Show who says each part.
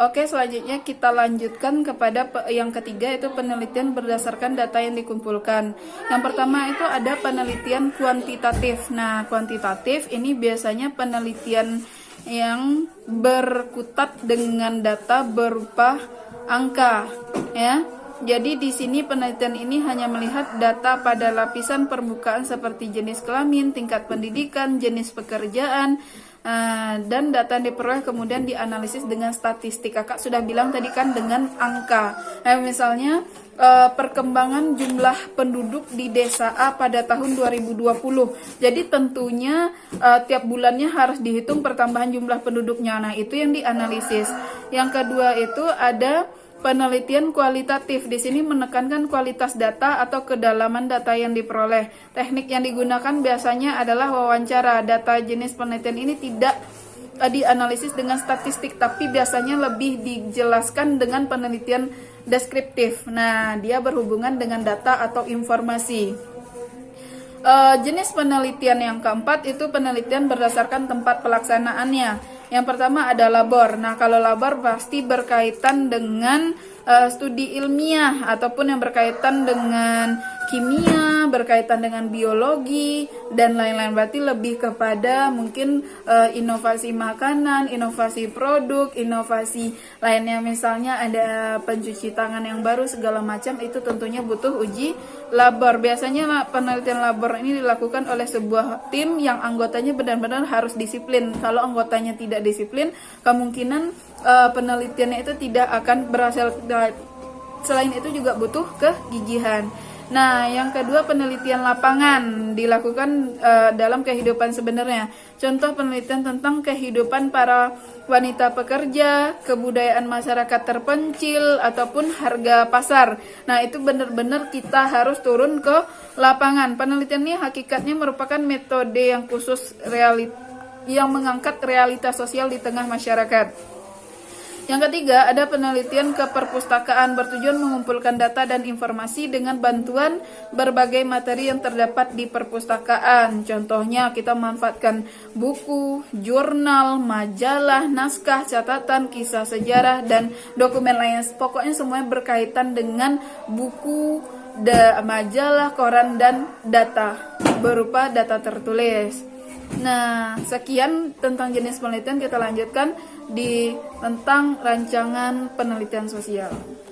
Speaker 1: Oke, selanjutnya kita lanjutkan kepada yang ketiga, itu penelitian berdasarkan data yang dikumpulkan. Yang pertama itu ada penelitian kuantitatif. Nah, kuantitatif ini biasanya penelitian yang berkutat dengan data berupa angka, ya. Jadi di sini penelitian ini hanya melihat data pada lapisan permukaan seperti jenis kelamin, tingkat pendidikan, jenis pekerjaan, dan data yang diperoleh kemudian dianalisis dengan statistik. Kakak sudah bilang tadi kan dengan angka. Misalnya perkembangan jumlah penduduk di desa A pada tahun 2020. Jadi tentunya tiap bulannya harus dihitung pertambahan jumlah penduduknya. Nah, itu yang dianalisis. Yang kedua itu ada penelitian kualitatif. Di sini menekankan kualitas data atau kedalaman data yang diperoleh. Teknik yang digunakan biasanya adalah wawancara. Data jenis penelitian ini tidak dianalisis dengan statistik, tapi biasanya lebih dijelaskan dengan penelitian deskriptif. Nah, dia berhubungan dengan data atau informasi. Jenis penelitian yang keempat itu penelitian berdasarkan tempat pelaksanaannya. Yang pertama ada labor. Nah, kalau labor pasti berkaitan dengan studi ilmiah ataupun yang berkaitan dengan kimia, berkaitan dengan biologi dan lain-lain. Berarti lebih kepada mungkin inovasi makanan, inovasi produk, inovasi lainnya, misalnya ada pencuci tangan yang baru segala macam, itu tentunya butuh uji labor. Biasanya penelitian labor ini dilakukan oleh sebuah tim yang anggotanya benar-benar harus disiplin. Kalau anggotanya tidak disiplin, kemungkinan penelitiannya itu tidak akan berhasil. Selain itu juga butuh kegigihan. Nah, yang kedua penelitian lapangan dilakukan dalam kehidupan sebenarnya. Contoh penelitian tentang kehidupan para wanita pekerja, kebudayaan masyarakat terpencil, ataupun harga pasar. Nah, itu benar-benar kita harus turun ke lapangan. Penelitian ini hakikatnya merupakan metode yang khusus yang mengangkat realitas sosial di tengah masyarakat. Yang ketiga, ada penelitian keperpustakaan bertujuan mengumpulkan data dan informasi dengan bantuan berbagai materi yang terdapat di perpustakaan. Contohnya, kita memanfaatkan buku, jurnal, majalah, naskah, catatan, kisah sejarah, dan dokumen lainnya. Pokoknya semuanya berkaitan dengan buku, majalah, koran, dan data berupa data tertulis. Nah, sekian tentang jenis penelitian. Kita lanjutkan tentang rancangan penelitian sosial.